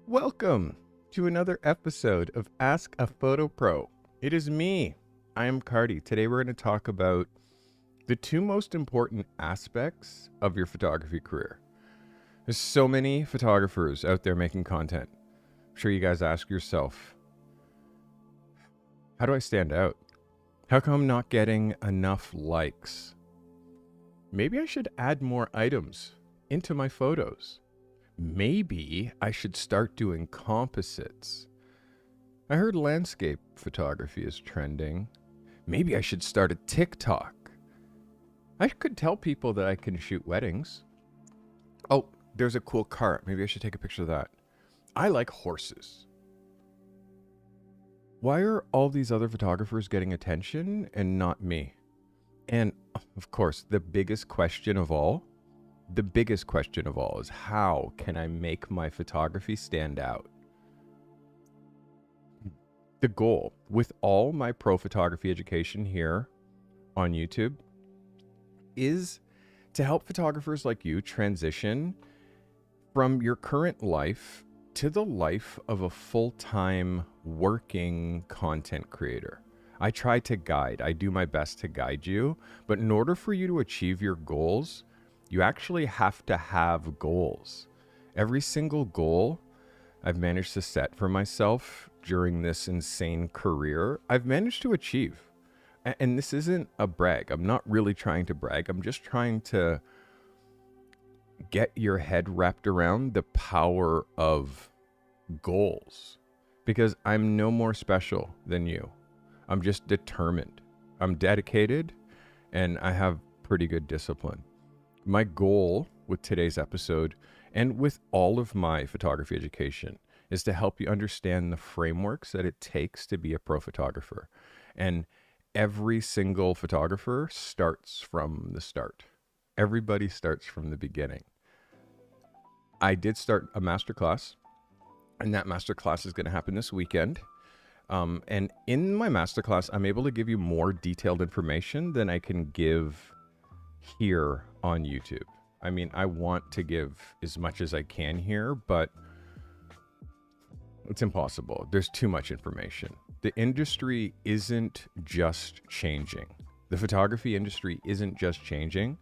Welcome to another episode of Ask a Photo Pro. It is me. I am Carty. Today we're going to talk about the two most important aspects of your photography career. There's so many photographers out there making content. I'm sure you guys ask yourself, how do I stand out? How come I'm not getting enough likes? Maybe I should add more items into my photos. Maybe I should start doing composites. I heard landscape photography is trending. Maybe I should start a TikTok. I could tell people that I can shoot weddings. Oh, there's a cool cart. Maybe I should take a picture of that. I like horses. Why are all these other photographers getting attention and not me? And of course, the biggest question of all is how can I make my photography stand out? The goal with all my pro photography education here on YouTube is to help photographers like you transition from your current life to the life of a full-time working content creator. I try to guide. I do my best to guide you, but in order for you to achieve your goals, you actually have to have goals. Every single goal I've managed to set for myself during this insane career, I've managed to achieve. And this isn't a brag. I'm not really trying to brag. I'm just trying to get your head wrapped around the power of goals. Because I'm no more special than you. I'm just determined. I'm dedicated, and I have pretty good discipline. My goal with today's episode and with all of my photography education is to help you understand the frameworks that it takes to be a pro photographer. And every single photographer starts from the start. Everybody starts from the beginning. I did start a masterclass, and that masterclass is going to happen this weekend. And in my masterclass, I'm able to give you more detailed information than I can give here on YouTube. I mean, I want to give as much as I can here, but it's impossible. There's too much information. The industry isn't just changing. The photography industry isn't just changing.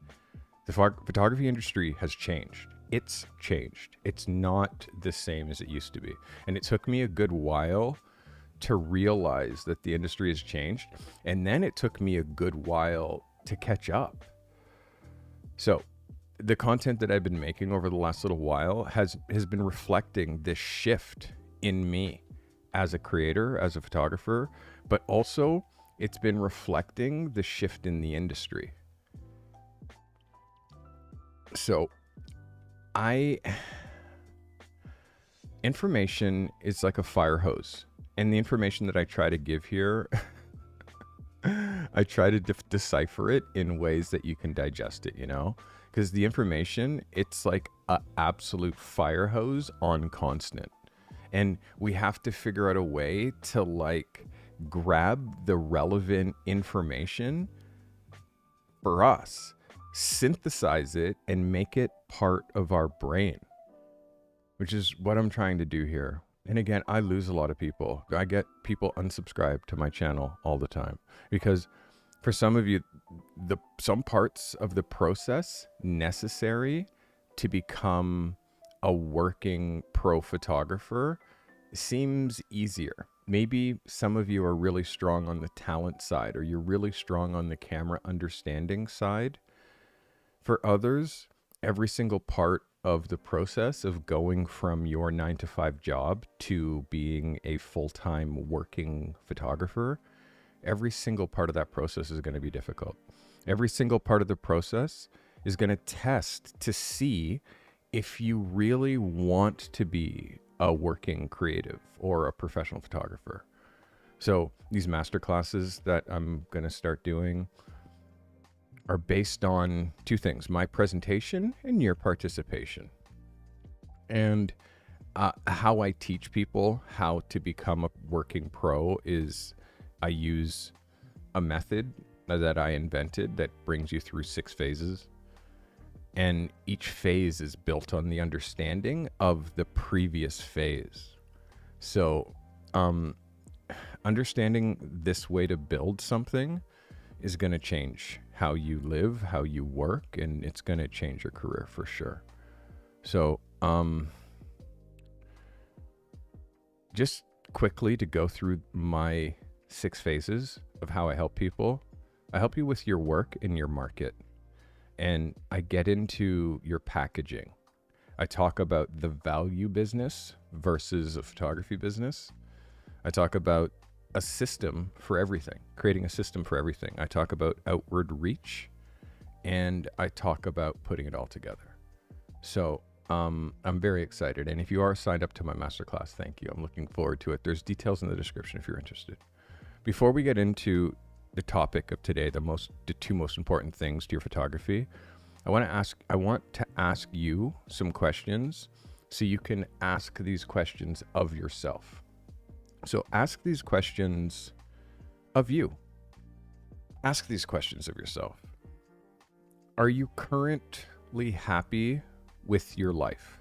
The photography industry has changed. It's changed. It's not the same as it used to be. And it took me a good while to realize that the industry has changed. And then it took me a good while to catch up. So the content that I've been making over the last little while has been reflecting this shift in me as a creator, as a photographer, but also it's been reflecting the shift in the industry. So information is like a fire hose, and the information that I try to give here, I try to decipher it in ways that you can digest it, because the information, it's like an absolute fire hose on constant. And we have to figure out a way to grab the relevant information for us, synthesize it, and make it part of our brain, which is what I'm trying to do here. And again, I lose a lot of people. I get people unsubscribe to my channel all the time because for some of you, some parts of the process necessary to become a working pro photographer seems easier. Maybe some of you are really strong on the talent side, or you're really strong on the camera understanding side. For others, every single part of the process of going from your 9-to-5 job to being a full-time working photographer, every single part of that process is going to be difficult. Every single part of the process is going to test to see if you really want to be a working creative or a professional photographer. So these masterclasses that I'm going to start doing are based on two things: my presentation and your participation. And how I teach people how to become a working pro is I use a method that I invented that brings you through 6 phases. And each phase is built on the understanding of the previous phase. So, understanding this way to build something is going to change how you live, how you work, and it's going to change your career for sure. So, just quickly to go through my 6 phases of how I help people. I help you with your work and your market. And I get into your packaging. I talk about the value business versus a photography business. I talk about a system for everything, creating a system for everything. I talk about outward reach, and I talk about putting it all together. So I'm very excited. And if you are signed up to my masterclass, thank you. I'm looking forward to it. There's details in the description if you're interested. Before we get into the topic of today, the 2 most important things to your photography, I want to ask you some questions so you can ask these questions of yourself. So ask these questions of you. Ask these questions of yourself. Are you currently happy with your life?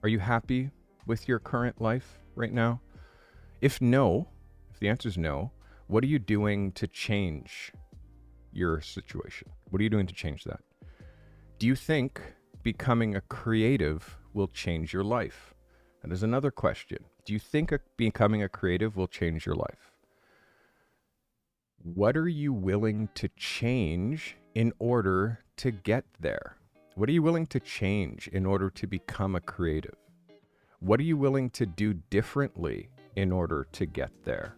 Are you happy with your current life right now? If the answer is no, what are you doing to change your situation? What are you doing to change that? Do you think becoming a creative will change your life? That is another question. Do you think becoming a creative will change your life? What are you willing to change in order to get there? What are you willing to change in order to become a creative? What are you willing to do differently in order to get there?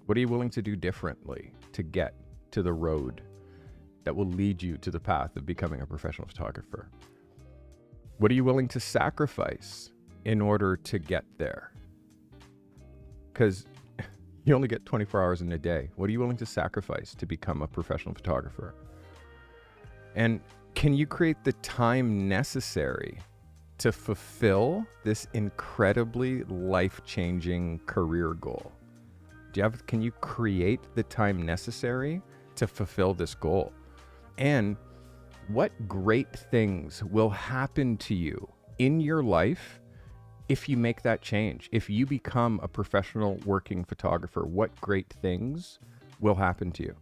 What are you willing to do differently to get to the road that will lead you to the path of becoming a professional photographer? What are you willing to sacrifice in order to get there? Because you only get 24 hours in a day. What are you willing to sacrifice to become a professional photographer? And can you create the time necessary to fulfill this incredibly life-changing career goal? Can you create the time necessary to fulfill this goal? And what great things will happen to you in your life if you make that change? If you become a professional working photographer, what great things will happen to you?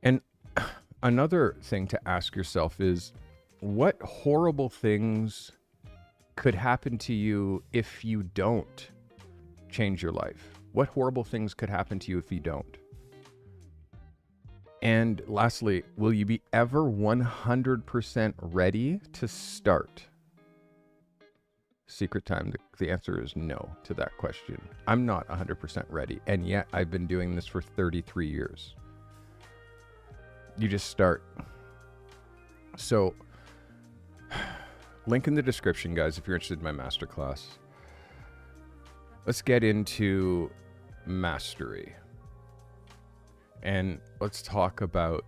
And another thing to ask yourself is, what horrible things could happen to you if you don't change your life? What horrible things could happen to you if you don't? And lastly, will you be ever 100% ready to start? Secret time, the answer is no to that question. I'm not 100% ready, and yet I've been doing this for 33 years. You just start. So, link in the description, guys, if you're interested in my masterclass. Let's get into mastery. And let's talk about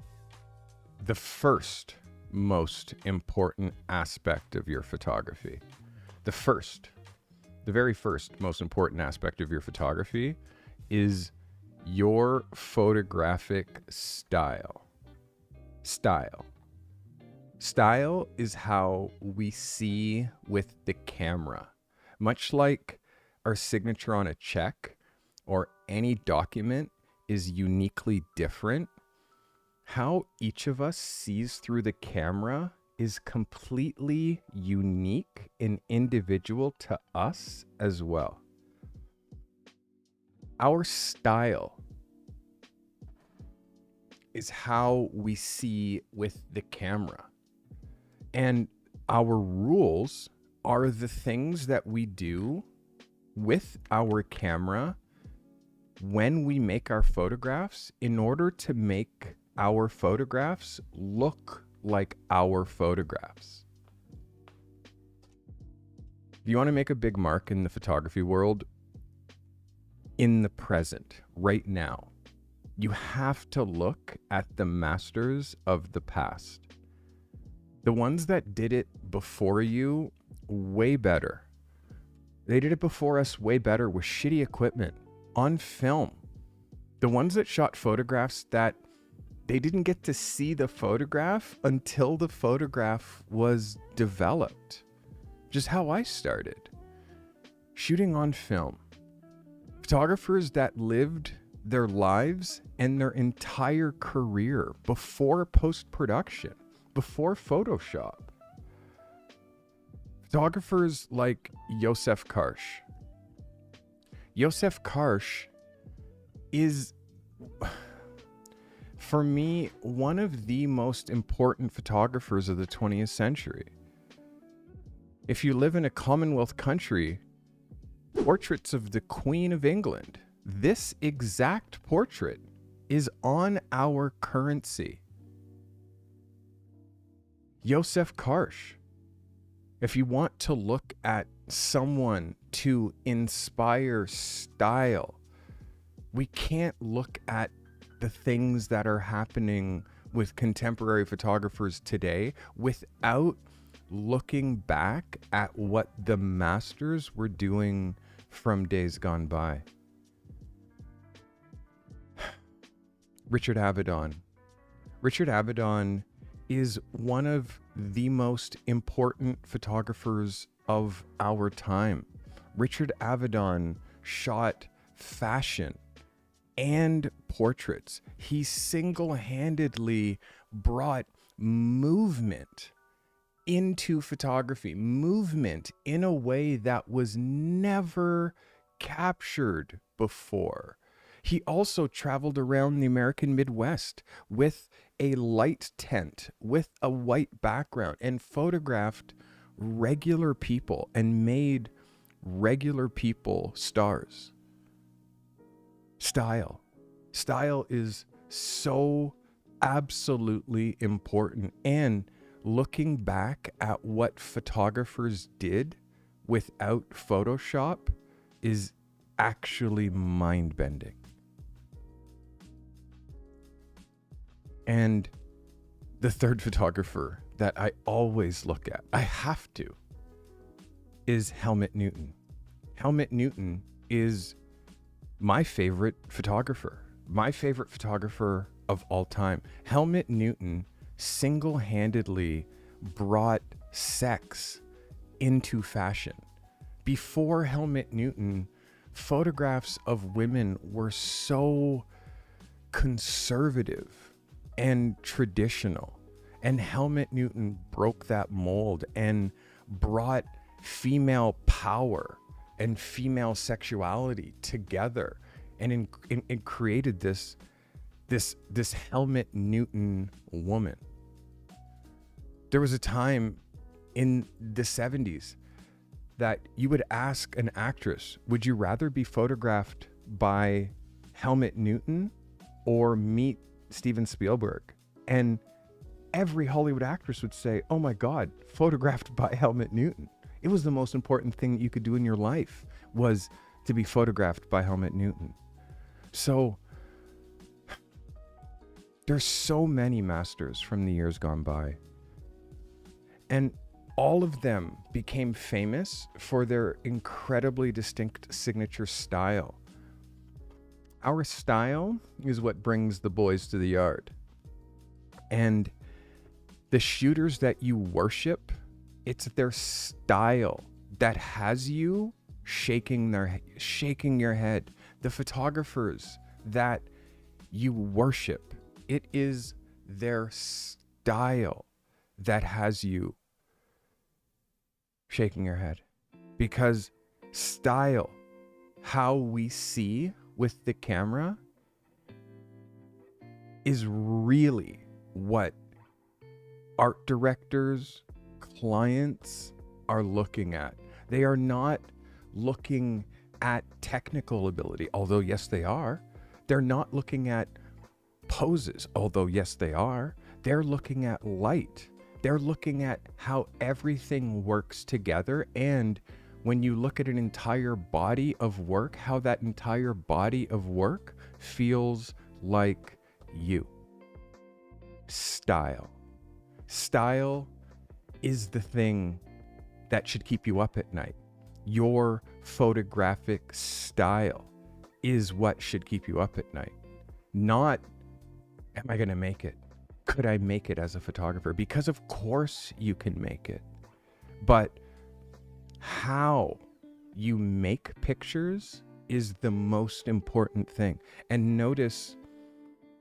the first most important aspect of your photography. The very first most important aspect of your photography is your photographic style. Style is how we see with the camera. Much like our signature on a check or any document is uniquely different, how each of us sees through the camera is completely unique and individual to us as well. Our style is how we see with the camera. And our rules are the things that we do with our camera when we make our photographs in order to make our photographs look like our photographs. If you want to make a big mark in the photography world, in the present, right now, you have to look at the masters of the past. The ones that did it before you, way better. They did it before us way better with shitty equipment, on film. The ones that shot photographs that They didn't get to see the photograph until the photograph was developed. Just how I started. Shooting on film. Photographers that lived their lives and their entire career before post-production, before Photoshop. Photographers like Josef Karsh. Josef Karsh is, for me, one of the most important photographers of the 20th century. If you live in a Commonwealth country, portraits of the Queen of England, this exact portrait is on our currency. Josef Karsh. If you want to look at someone to inspire style, we can't look at the things that are happening with contemporary photographers today without looking back at what the masters were doing from days gone by. Richard Avedon. Richard Avedon is one of the most important photographers of our time. Richard Avedon shot fashion and portraits. He single-handedly brought movement into photography, movement in a way that was never captured before. He also traveled around the American Midwest with a light tent, with a white background, and photographed regular people and made regular people stars. Style. Style is so absolutely important. And looking back at what photographers did without Photoshop is actually mind-bending. And the third photographer that I always look at, I have to, is Helmut Newton. Helmut Newton is my favorite photographer of all time. Helmut Newton single-handedly brought sex into fashion. Before Helmut Newton, photographs of women were so conservative and traditional. And Helmut Newton broke that mold and brought female power and female sexuality together and created this Helmut Newton woman. There was a time in the 70s that you would ask an actress, would you rather be photographed by Helmut Newton or meet Steven Spielberg? And every Hollywood actress would say, oh my God, photographed by Helmut Newton. It was the most important thing that you could do in your life, was to be photographed by Helmut Newton. So there's so many masters from the years gone by. And all of them became famous for their incredibly distinct signature style. Our style is what brings the boys to the yard. And the shooters that you worship, it's their style that has you shaking your head. The photographers that you worship, it is their style that has you shaking your head. Because style, how we see with the camera, is really what art directors, clients are looking at. They are not looking at technical ability, although yes they are. They're not looking at poses, although yes they are. They're looking at light. They're looking at how everything works together, and when you look at an entire body of work, how that entire body of work feels like you. Style. Style is the thing that should keep you up at night. Your photographic style is what should keep you up at night. Not Am I going to make it? Could I make it as a photographer? Because of course you can make it. But how you make pictures is the most important thing. And notice,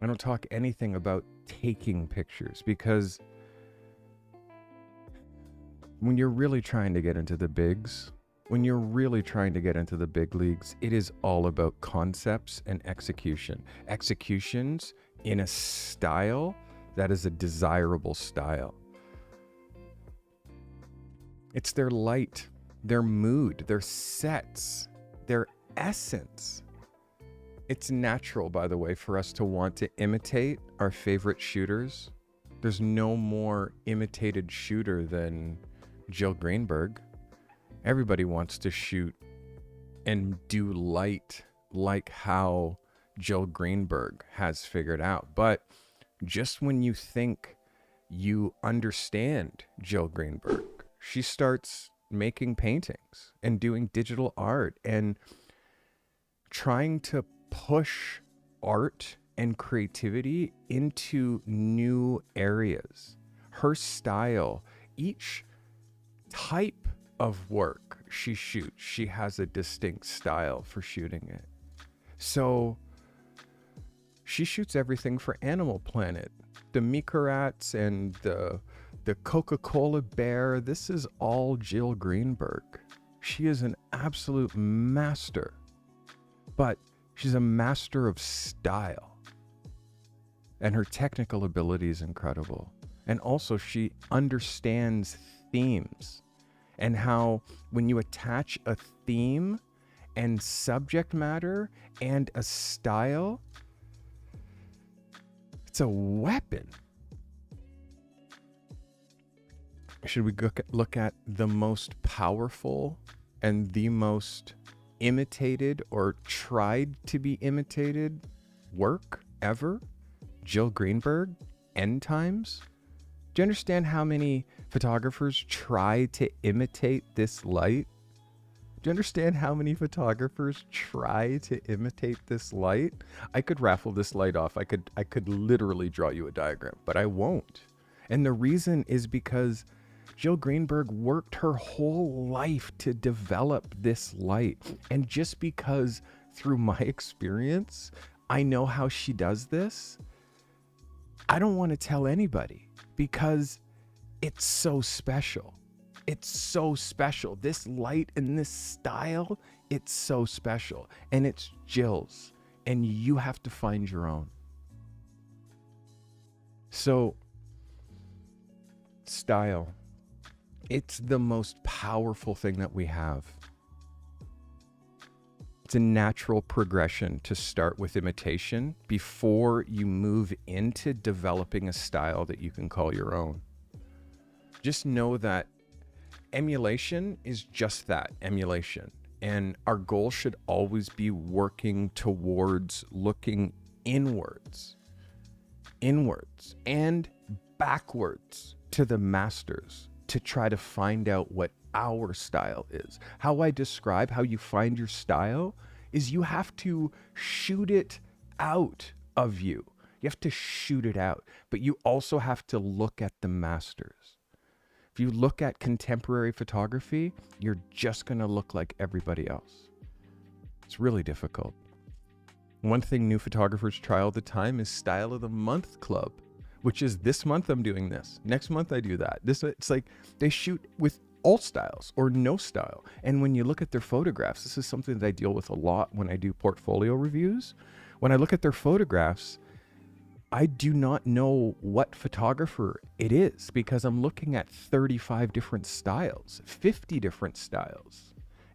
I don't talk anything about taking pictures, because when you're really trying to get into the bigs, when you're really trying to get into the big leagues, it is all about concepts and execution. Executions in a style that is a desirable style. It's their light, their mood, their sets, their essence. It's natural, by the way, for us to want to imitate our favorite shooters. There's no more imitated shooter than Jill Greenberg. Everybody wants to shoot and do light like how Jill Greenberg has figured out. But just when you think you understand Jill Greenberg, she starts making paintings and doing digital art and trying to push art and creativity into new areas. Her style, each type of work she shoots, she has a distinct style for shooting it. So she shoots everything for Animal Planet, the Mika Rats and the Coca-Cola bear. This is all Jill Greenberg. She is an absolute master, but she's a master of style, and her technical ability is incredible. And also she understands themes, and how when you attach a theme and subject matter and a style, it's a weapon. Should we look at the most powerful and the most imitated or tried to be imitated work ever? Jill Greenberg, End Times. Do you understand how many photographers try to imitate this light? Do you understand how many photographers try to imitate this light? I could raffle this light off. I could literally draw you a diagram, but I won't. And the reason is because Jill Greenberg worked her whole life to develop this light. And just because through my experience, I know how she does this, I don't want to tell anybody, because it's so special. It's so special. This light and this style, it's so special. And it's Jill's. And you have to find your own. So, style. It's the most powerful thing that we have. It's a natural progression to start with imitation before you move into developing a style that you can call your own. Just know that emulation is just that, emulation. And our goal should always be working towards looking inwards and backwards to the masters to try to find out what our style is. How I describe how you find your style is you have to shoot it out of you. You have to shoot it out, but you also have to look at the masters. If you look at contemporary photography, you're just going to look like everybody else. It's really difficult. One thing new photographers try all the time is Style of the Month Club, which is this month I'm doing this. Next month I do that. It's like they shoot with all styles or no style. And when you look at their photographs, this is something that I deal with a lot when I do portfolio reviews. When I look at their photographs, I do not know what photographer it is because I'm looking at 35 different styles, 50 different styles.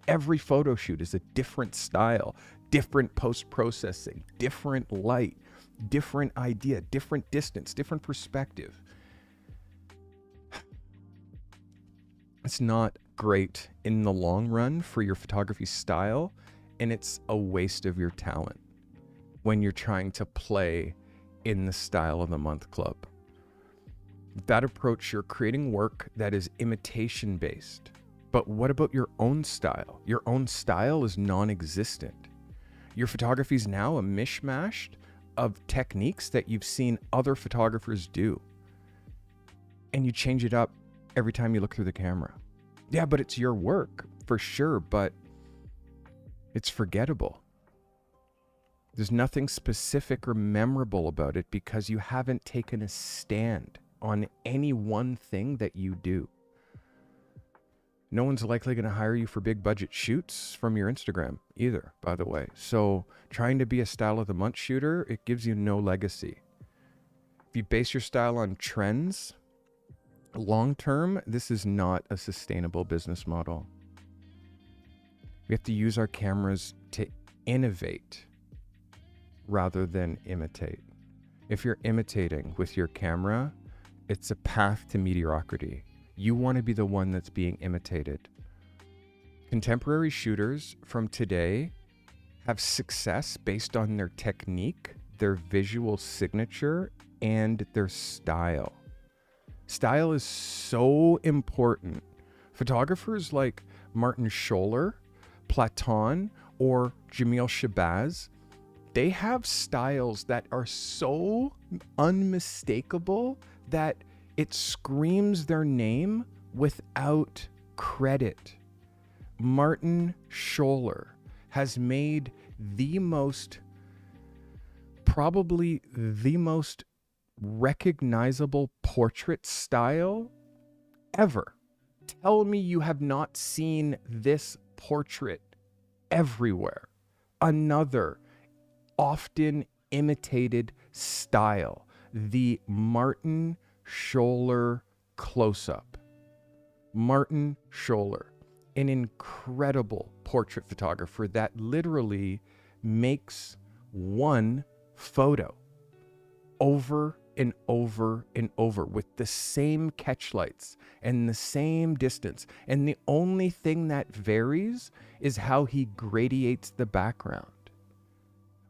Every photo shoot is a different style, different post-processing, different light, different idea, different distance, different perspective. It's not great in the long run for your photography style, and it's a waste of your talent when you're trying to play in the Style of the Month Club. With that approach, you're creating work that is imitation based. But what about your own style? Your own style is non-existent. Your photography is now a mishmash of techniques that you've seen other photographers do, and you change it up every time you look through the camera. Yeah, but it's your work for sure, but it's forgettable. There's nothing specific or memorable about it because you haven't taken a stand on any one thing that you do. No one's likely going to hire you for big budget shoots from your Instagram either, by the way. So trying to be a style of the month shooter, it gives you no legacy. If you base your style on trends, long term, this is not a sustainable business model. We have to use our cameras to innovate rather than imitate. If you're imitating with your camera, it's a path to mediocrity. You want to be the one that's being imitated. Contemporary shooters from today have success based on their technique, their visual signature, and their style. Style is so important. Photographers like Martin Scholler, Platon, or Jamil Shabazz, they have styles that are so unmistakable that it screams their name without credit. Martin Scholler has made probably the most recognizable portrait style ever. Tell me you have not seen this portrait everywhere. Another often imitated style, the Martin Scholler close-up. Martin Scholler, an incredible portrait photographer that literally makes one photo over and over and over with the same catch lights and the same distance. And the only thing that varies is how he gradiates the background.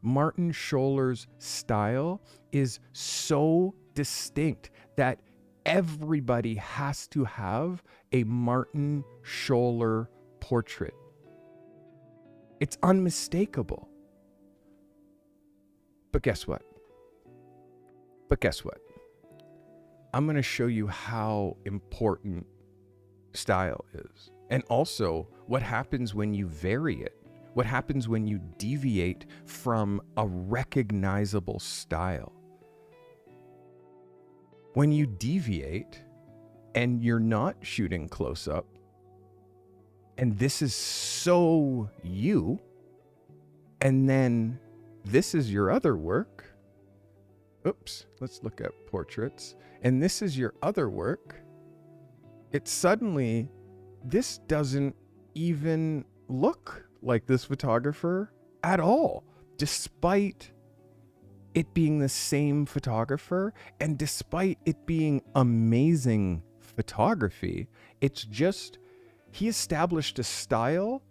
Martin Scholler's style is so distinct that everybody has to have a Martin Scholler portrait. It's unmistakable. But guess what? I'm going to show you how important style is. And also what happens when you vary it. What happens when you deviate from a recognizable style. When you deviate and you're not shooting close up, and this is so you, and then this is your other work. Oops, let's look at portraits. And this is your other work. It's suddenly, this doesn't even look like this photographer at all, despite it being the same photographer and despite it being amazing photography. It's just, he established a style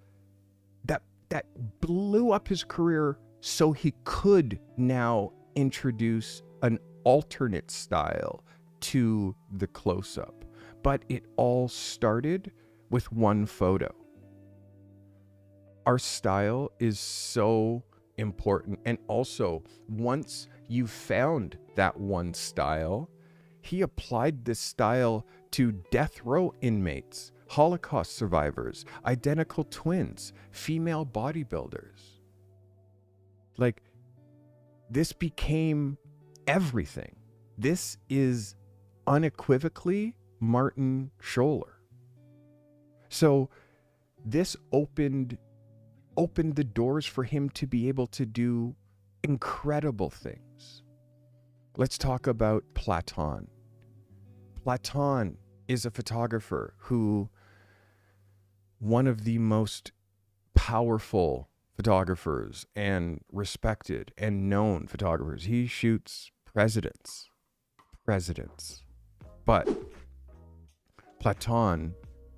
that blew up his career so he could now introduce an alternate style to the close-up. But it all started with one photo. Our style is so important. And also, once you found that one style, he applied this style to death row inmates, Holocaust survivors, identical twins, female bodybuilders. Like, this became everything. This is unequivocally Martin Scholler. So this opened the doors for him to be able to do incredible things. Let's talk about Platon. Platon is a photographer who, one of the most powerful photographers and respected and known photographers. He shoots presidents. But Platon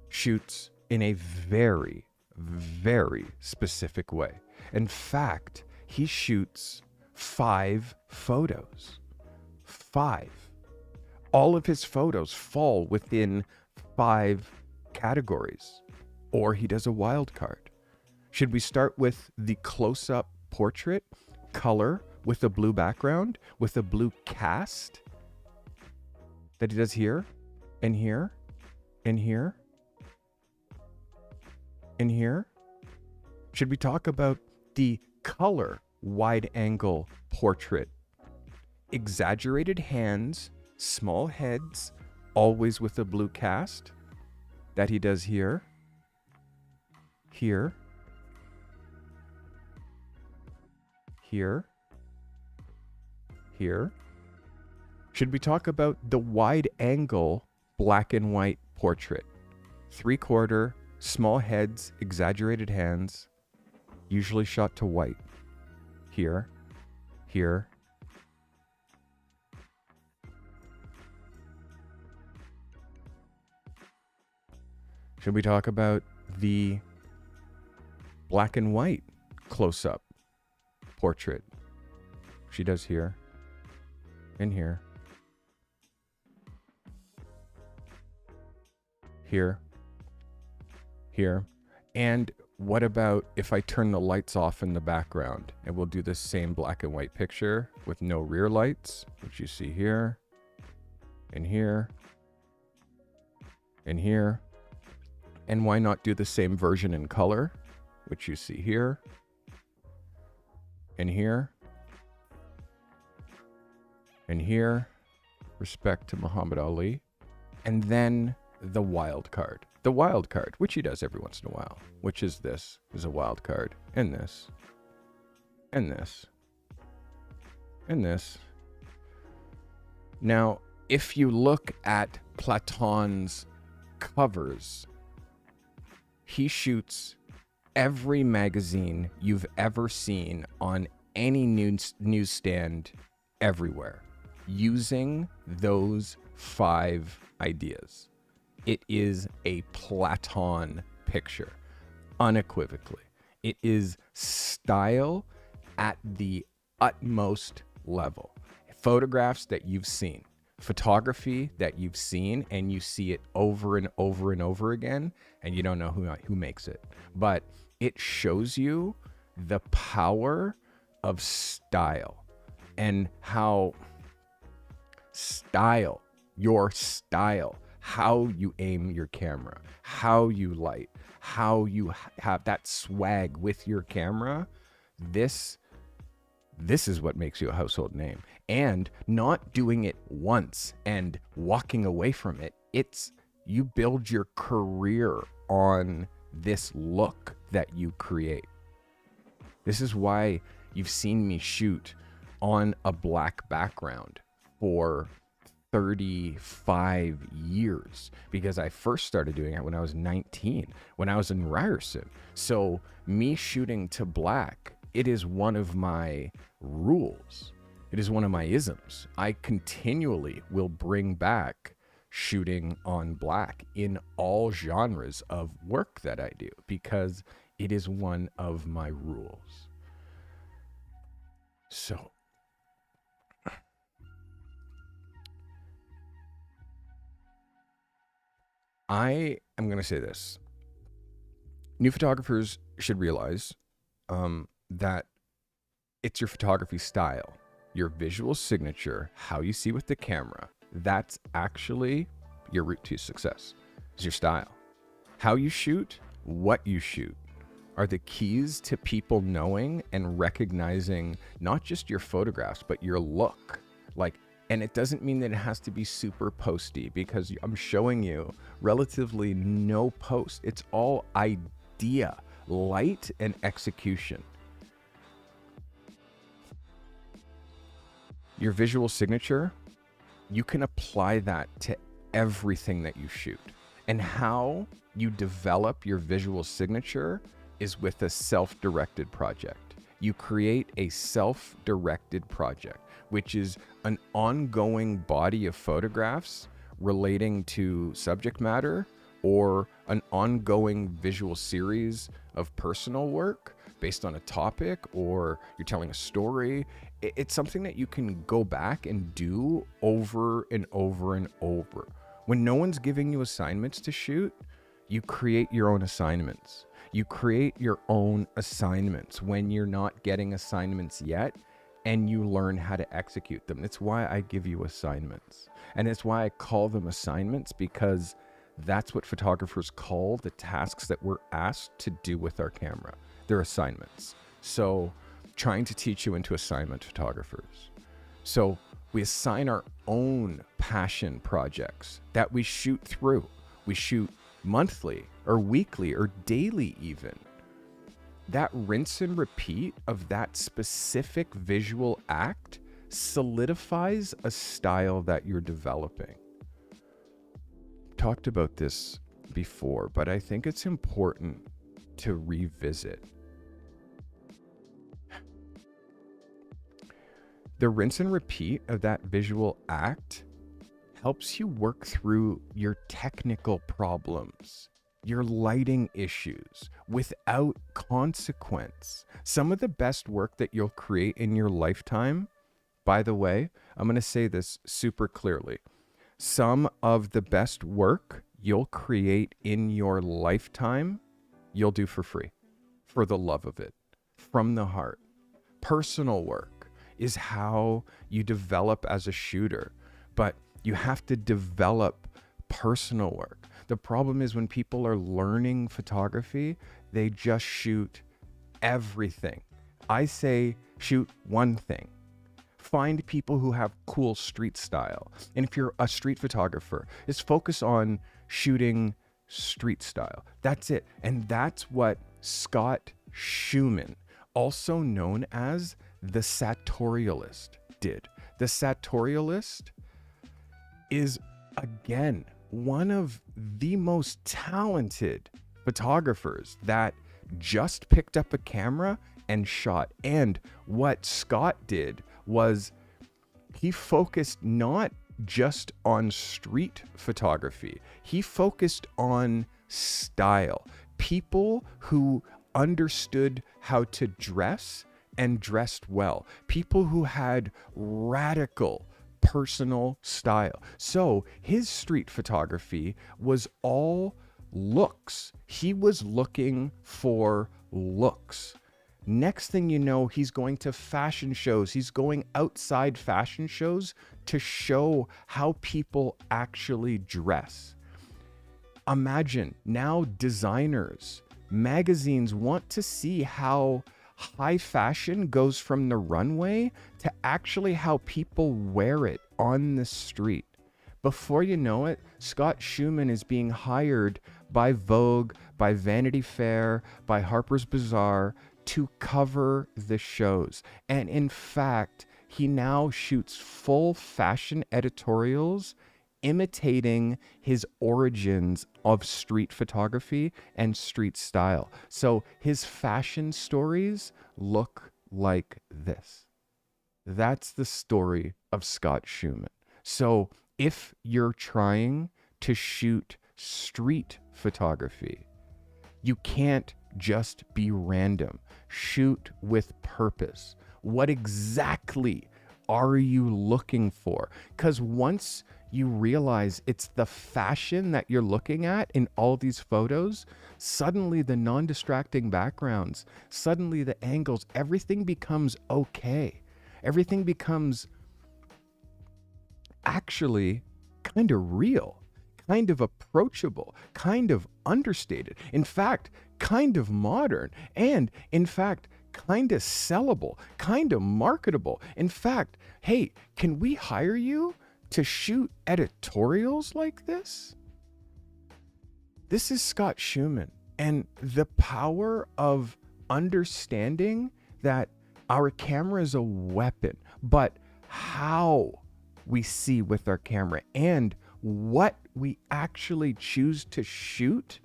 shoots in a very, very specific way. In fact, he shoots 5 photos. 5. All of his photos fall within 5 categories, or he does a wild card. Should we start with the close-up portrait, color, with a blue background, with a blue cast that he does here and here and here and here? Should we talk about the color wide angle portrait? Exaggerated hands, small heads, always with a blue cast that he does here, here, here, here. Should we talk about the wide angle black and white portrait? 3/4, small heads, exaggerated hands, usually shot to white. Here, here. Should we talk about the black and white close-up portrait? She does here and here. Here, here. And what about if I turn the lights off in the background and we'll do the same black and white picture with no rear lights, which you see here and here and here. And why not do the same version in color, which you see here and here and here, respect to Muhammad Ali. And then the wild card. The wild card, which he does every once in a while, which is this, is a wild card, and this, and this, and this. Now, if you look at Platon's covers, he shoots every magazine you've ever seen on any newsstand everywhere using those 5 ideas. It is a Platon picture, unequivocally. It is style at the utmost level. Photographs that you've seen, photography that you've seen, and you see it over and over and over again, and you don't know who makes it. But it shows you the power of style and how your style, how you aim your camera, how you light, how you have that swag with your camera. This is what makes you a household name. And not doing it once and walking away from it. It's you build your career on this look that you create. This is why you've seen me shoot on a black background for 35 years, because I first started doing it when I was 19, when I was in Ryerson. So me shooting to black, it is one of my rules. It is one of my isms. I continually will bring back shooting on black in all genres of work that I do, because it is one of my rules. So I am going to say this. New photographers should realize that it's your photography style, your visual signature, how you see with the camera. That's actually your route to success. Is your style. How you shoot, what you shoot are the keys to people knowing and recognizing not just your photographs, but your look. And it doesn't mean that it has to be super posty, because I'm showing you relatively no post. It's all idea, light, and execution. Your visual signature, you can apply that to everything that you shoot. And how you develop your visual signature is with a self-directed project. You create a self-directed project, which is an ongoing body of photographs relating to subject matter, or an ongoing visual series of personal work based on a topic, or you're telling a story. It's something that you can go back and do over and over and over. When no one's giving you assignments to shoot, you create your own assignments. You create your own assignments. When you're not getting assignments yet, and you learn how to execute them. It's why I give you assignments. And it's why I call them assignments, because that's what photographers call the tasks that we're asked to do with our camera. They're assignments. So trying to teach you into assignment photographers. So we assign our own passion projects that we shoot through. We shoot monthly or weekly or daily even. That rinse and repeat of that specific visual act solidifies a style that you're developing. Talked about this before, but I think it's important to revisit. The rinse and repeat of that visual act helps you work through your technical problems, your lighting issues without consequence. Some of the best work that you'll create in your lifetime, by the way, I'm going to say this super clearly. Some of the best work you'll create in your lifetime, you'll do for free, for the love of it, from the heart. Personal work is how you develop as a shooter, but you have to develop personal work. The problem is when people are learning photography, they just shoot everything. I say shoot one thing. Find people who have cool street style. And if you're a street photographer, just focus on shooting street style. That's it. And that's what Scott Schumann, also known as the sartorialist, did. The sartorialist is, again, one of the most talented photographers that just picked up a camera and shot. And what Scott did was he focused not just on street photography. He focused on style. People who understood how to dress and dressed well. People who had radical personal style. So his street photography was all looks. He was looking for looks. Next thing you know, he's going to fashion shows. He's going outside fashion shows to show how people actually dress. Imagine now designers, magazines want to see how high fashion goes from the runway to actually how people wear it on the street. Before you know it, Scott Schumann is being hired by Vogue, by Vanity Fair, by Harper's Bazaar to cover the shows. And in fact, he now shoots full fashion editorials imitating his origins of street photography and street style. So his fashion stories look like this. That's the story of Scott Schumann. So if you're trying to shoot street photography, you can't just be random. Shoot with purpose. What exactly are you looking for? Because once you realize it's the fashion that you're looking at in all these photos, suddenly the non-distracting backgrounds, suddenly the angles, everything becomes okay. Everything becomes actually kind of real, kind of approachable, kind of understated. In fact, kind of modern, and in fact, kind of sellable, kind of marketable. In fact, hey, can we hire you to shoot editorials like this? This is Scott Schumann, and the power of understanding that our camera is a weapon, but how we see with our camera and what we actually choose to shoot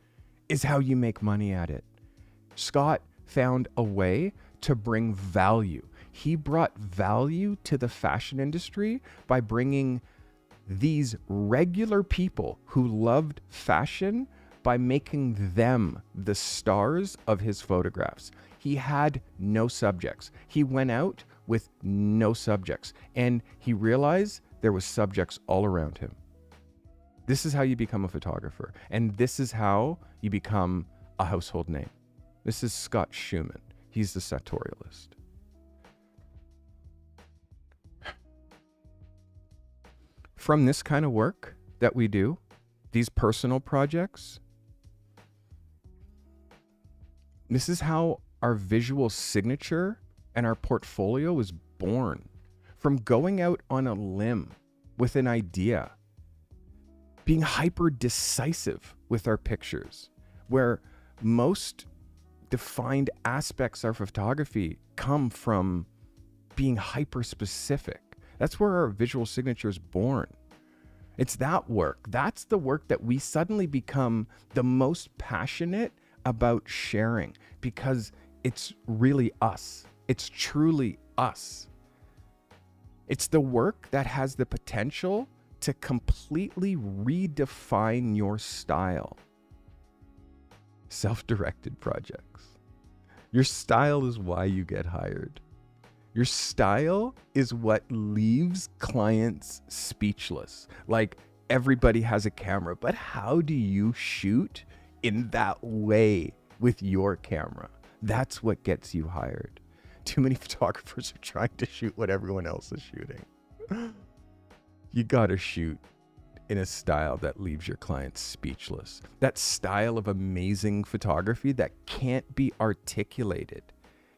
is how you make money at it. Scott found a way to bring value. He brought value to the fashion industry by bringing these regular people who loved fashion by making them the stars of his photographs. He had no subjects. He went out with no subjects, and he realized there was subjects all around him. This is how you become a photographer, and this is how you become a household name. This is Scott Schumann. He's the sartorialist. from this kind of work that we do, these personal projects, this is how our visual signature and our portfolio was born. From going out on a limb with an idea, being hyper decisive with our pictures, where most defined aspects of photography come from being hyper specific. That's where our visual signature is born. It's that work. That's the work that we suddenly become the most passionate about sharing, because it's really us. It's truly us. It's the work that has the potential to completely redefine your style. Self-directed projects. Your style is why you get hired. Your style is what leaves clients speechless. Like, everybody has a camera, but how do you shoot in that way with your camera? That's what gets you hired. Too many photographers are trying to shoot what everyone else is shooting. You gotta shoot in a style that leaves your clients speechless. That style of amazing photography that can't be articulated.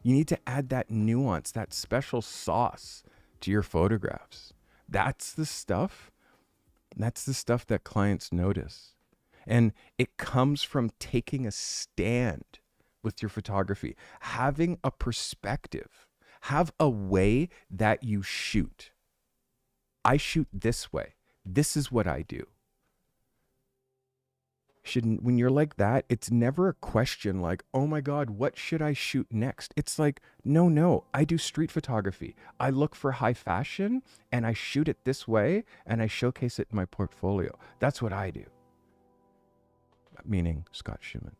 You need to add that nuance, that special sauce to your photographs. That's the stuff that clients notice. And it comes from taking a stand with your photography, having a perspective, have a way that you shoot. I shoot this way. This is what I do. When you're like that, it's never a question like, oh my God, what should I shoot next? It's like, no, I do street photography. I look for high fashion and I shoot it this way and I showcase it in my portfolio. That's what I do. Meaning Scott Schumann.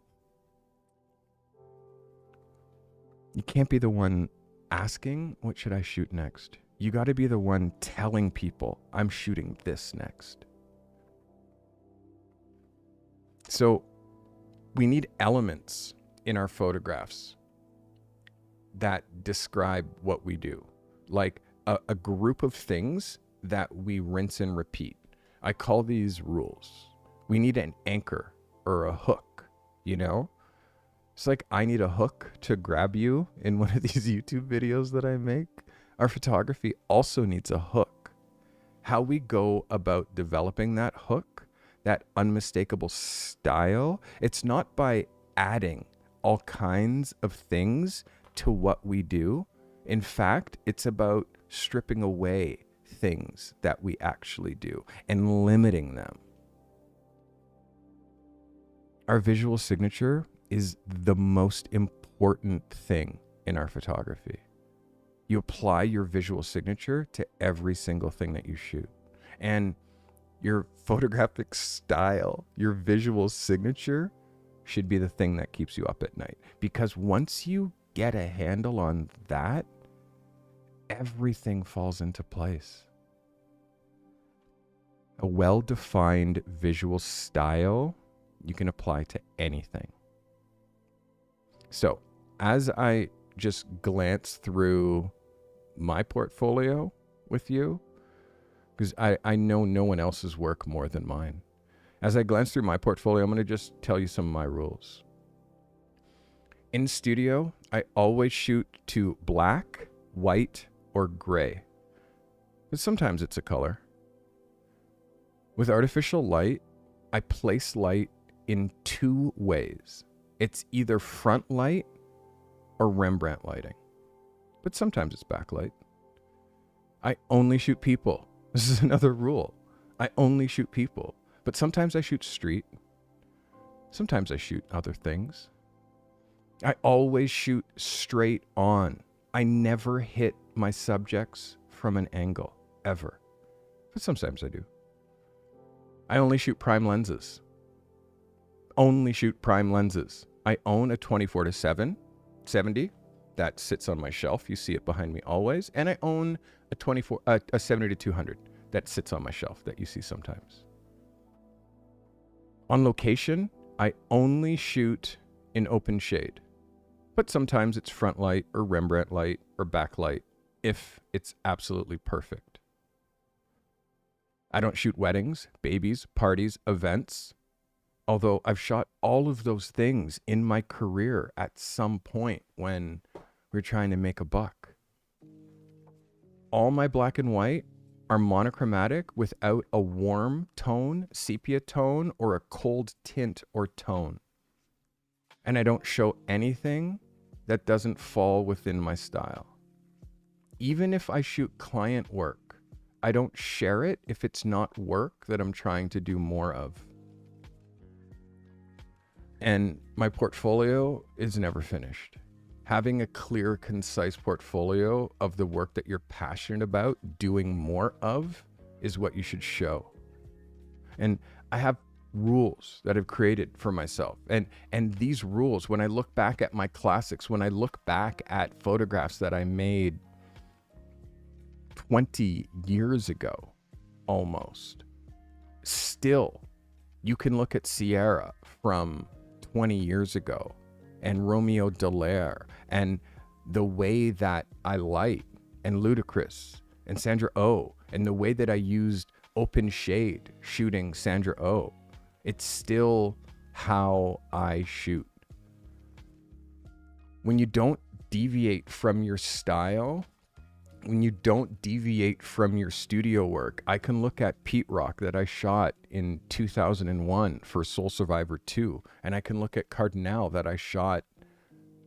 You can't be the one asking, what should I shoot next? You got to be the one telling people, I'm shooting this next. So we need elements in our photographs that describe what we do, like a group of things that we rinse and repeat. I call these rules. We need an anchor or a hook, you know? It's like I need a hook to grab you in one of these YouTube videos that I make. Our photography also needs a hook. How we go about developing that hook, that unmistakable style, it's not by adding all kinds of things to what we do. In fact, it's about stripping away things that we actually do and limiting them. Our visual signature is the most important thing in our photography. You apply your visual signature to every single thing that you shoot. And your photographic style, your visual signature should be the thing that keeps you up at night. Because once you get a handle on that, everything falls into place. A well-defined visual style you can apply to anything. So, as I just glance through my portfolio with you, because I know no one else's work more than mine. As I glance through my portfolio, I'm going to just tell you some of my rules. In studio, I always shoot to black, white, or gray. But sometimes it's a color. With artificial light, I place light in two ways. It's either front light or Rembrandt lighting. But sometimes it's backlight. I only shoot people. This is another rule. I only shoot people. But sometimes I shoot street. Sometimes I shoot other things. I always shoot straight on. I never hit my subjects from an angle, ever. But sometimes I do. I only shoot prime lenses. Only shoot prime lenses. I own a 24-70 that sits on my shelf. You see it behind me always. And I own a 70-200 that sits on my shelf that you see sometimes. On location, I only shoot in open shade. But sometimes it's front light or Rembrandt light or backlight if it's absolutely perfect. I don't shoot weddings, babies, parties, events. Although I've shot all of those things in my career at some point when we're trying to make a buck. All my black and white are monochromatic without a warm tone, sepia tone, or a cold tint or tone. And I don't show anything that doesn't fall within my style. Even if I shoot client work, I don't share it if it's not work that I'm trying to do more of. And my portfolio is never finished. Having a clear, concise portfolio of the work that you're passionate about doing more of is what you should show. And I have rules that I've created for myself. And these rules, when I look back at my classics, when I look back at photographs that I made 20 years ago, almost, still, you can look at Sierra from 20 years ago and Romeo Dallaire and the way that I light and Ludacris and Sandra Oh and the way that I used open shade shooting Sandra Oh. It's still how I shoot. When you don't deviate from your style, when you don't deviate from your studio work, I can look at Pete Rock that I shot in 2001 for Soul Survivor 2, and I can look at Cardinal that I shot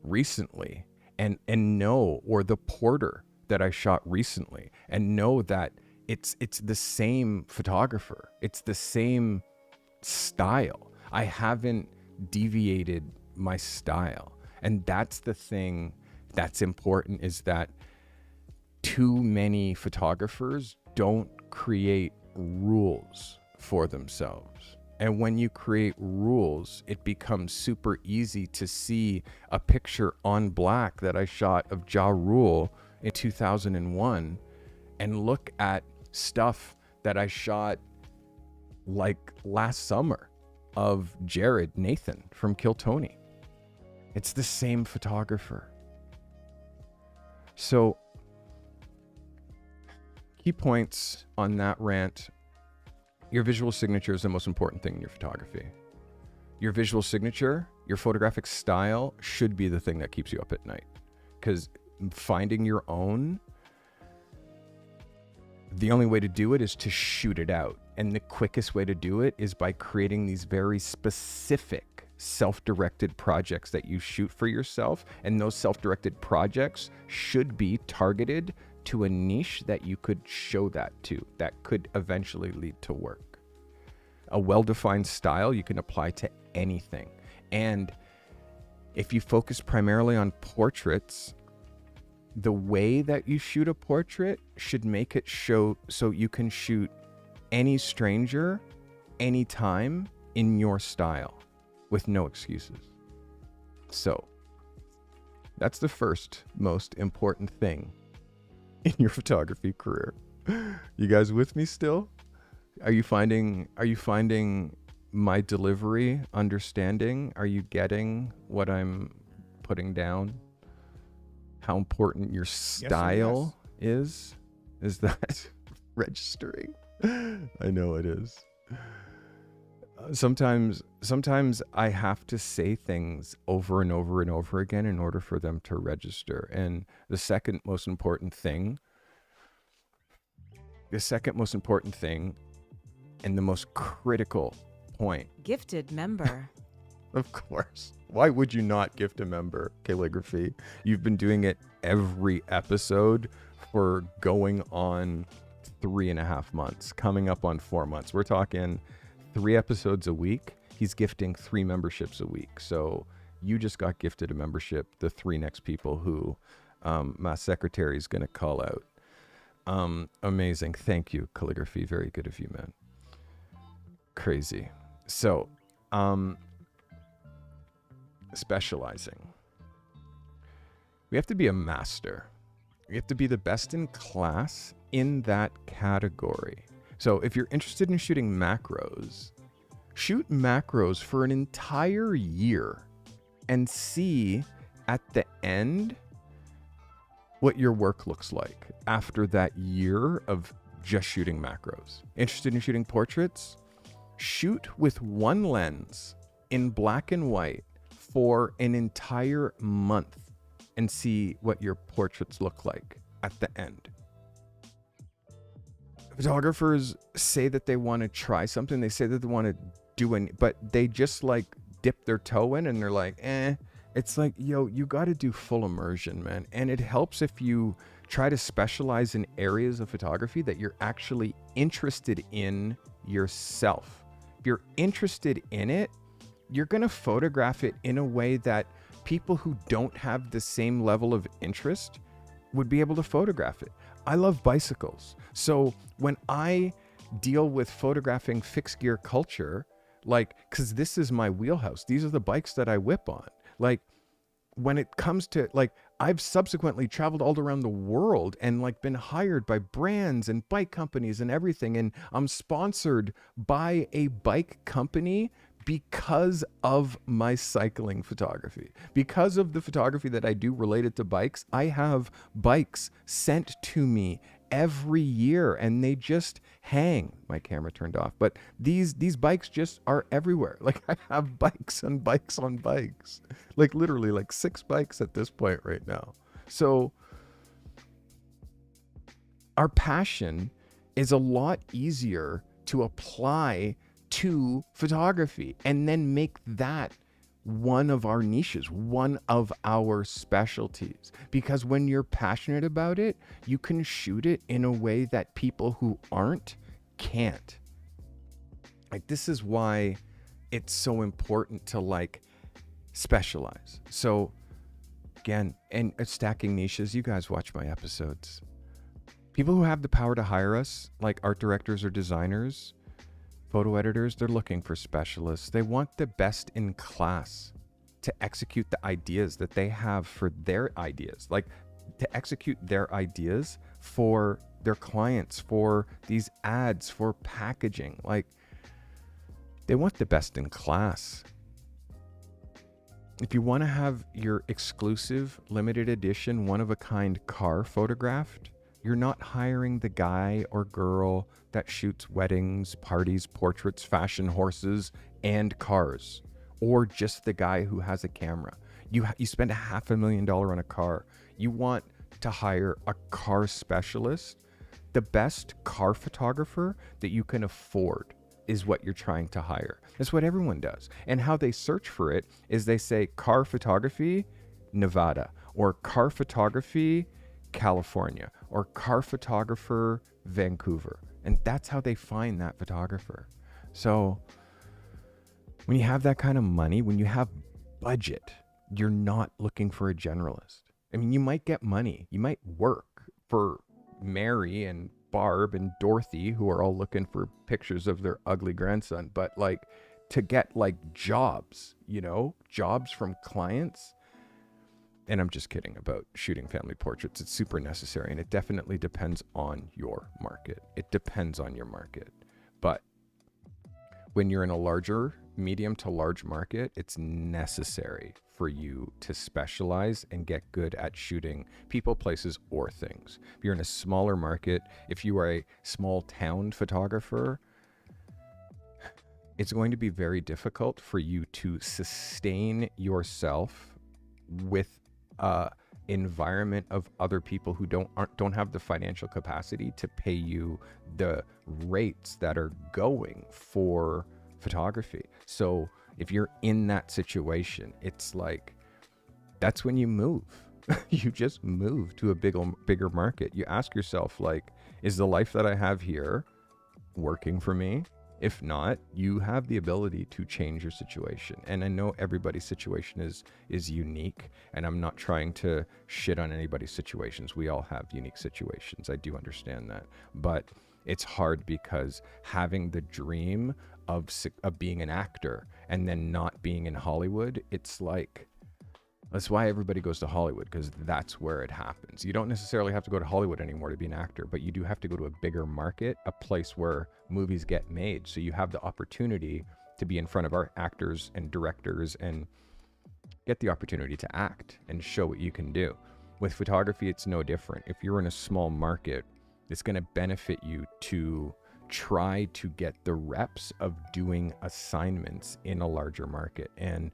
recently and know, or the Porter that I shot recently, and know that it's the same photographer. It's the same style. I haven't deviated my style. And that's the thing that's important, is that too many photographers don't create rules for themselves. And when you create rules, it becomes super easy to see a picture on black that I shot of Ja Rule in 2001 and look at stuff that I shot like last summer of Jared Nathan from Kill Tony. It's the same photographer. So, key points on that rant. Your visual signature is the most important thing in your photography. Your visual signature, your photographic style should be the thing that keeps you up at night. Because finding your own, the only way to do it is to shoot it out. And the quickest way to do it is by creating these very specific self-directed projects that you shoot for yourself. And those self-directed projects should be targeted to a niche that you could show that to, that could eventually lead to work. A well-defined style you can apply to anything. And if you focus primarily on portraits, the way that you shoot a portrait should make it show so you can shoot any stranger, anytime, in your style, with no excuses. So, that's the first most important thing in your photography career. You guys with me still? Are you finding my delivery understanding? Are you getting what I'm putting down? How important your style is? Is that registering? I know it is. Sometimes I have to say things over and over and over again in order for them to register. And the second most important thing and the most critical point. Gifted member. Of course. Why would you not gift a member calligraphy? You've been doing it every episode for going on 3.5 months, coming up on 4 months. We're talking 3 episodes a week. He's gifting 3 memberships a week. So you just got gifted a membership, the 3 next people who my secretary is going to call out. Amazing. Thank you, calligraphy. Very good of you, man. Crazy. So, specializing. We have to be a master. We have to be the best in class in that category. So if you're interested in shooting macros, shoot macros for an entire year and see at the end what your work looks like after that year of just shooting macros. Interested in shooting portraits? Shoot with one lens in black and white for an entire month and see what your portraits look like at the end. Photographers say that they want to try something. They say that they want to do but they just like dip their toe in and they're like, It's like, yo, you got to do full immersion, man. And it helps if you try to specialize in areas of photography that you're actually interested in yourself. If you're interested in it, you're going to photograph it in a way that people who don't have the same level of interest would be able to photograph it. I love bicycles. So when I deal with photographing fixed gear culture, like, because this is my wheelhouse, these are the bikes that I whip on. Like, when it comes to, like, I've subsequently traveled all around the world and like been hired by brands and bike companies and everything. And I'm sponsored by a bike company because of my cycling photography. Because of the photography that I do related to bikes, I have bikes sent to me every year and they just hang. My camera turned off, but these bikes just are everywhere. Like, I have bikes on bikes on bikes, like literally like 6 bikes at this point right now. So our passion is a lot easier to apply to photography and then make that one of our niches, one of our specialties. Because when you're passionate about it, you can shoot it in a way that people who aren't can't. Like, this is why it's so important to like specialize. So again, and stacking niches, you guys watch my episodes. People who have the power to hire us, like art directors or designers, photo editors, they're looking for specialists. They want the best in class to execute the ideas that they have for their ideas, like to execute their ideas for their clients, for these ads, for packaging. Like, they want the best in class. If you want to have your exclusive, limited edition, one-of-a-kind car photographed, you're not hiring the guy or girl that shoots weddings, parties, portraits, fashion horses, and cars, or just the guy who has a camera. You spend $500,000 on a car. You want to hire a car specialist. The best car photographer that you can afford is what you're trying to hire. That's what everyone does. And how they search for it is they say car photography, Nevada, or car photography, California, or car photographer, Vancouver. And that's how they find that photographer. So when you have that kind of money, when you have budget, you're not looking for a generalist. I mean, you might get money. You might work for Mary and Barb and Dorothy, who are all looking for pictures of their ugly grandson. But like, to get like jobs, jobs from clients. And I'm just kidding about shooting family portraits. It's super necessary, and it definitely depends on your market. It depends on your market. But when you're in a larger, medium to large market, it's necessary for you to specialize and get good at shooting people, places, or things. If you're in a smaller market, if you are a small town photographer, it's going to be very difficult for you to sustain yourself with environment of other people who don't have the financial capacity to pay you the rates that are going for photography. So if you're in that situation, it's like, that's when you move. You just move to a bigger market. You ask yourself, like, is the life that I have here working for me? If not, you have the ability to change your situation. And I know everybody's situation is unique, and I'm not trying to shit on anybody's situations. We all have unique situations. I do understand that. But it's hard because having the dream of being an actor and then not being in Hollywood, it's like, that's why everybody goes to Hollywood, because that's where it happens. You don't necessarily have to go to Hollywood anymore to be an actor, but you do have to go to a bigger market, a place where movies get made. So you have the opportunity to be in front of our actors and directors and get the opportunity to act and show what you can do. With photography, it's no different. If you're in a small market, It's going to benefit you to try to get the reps of doing assignments in a larger market. And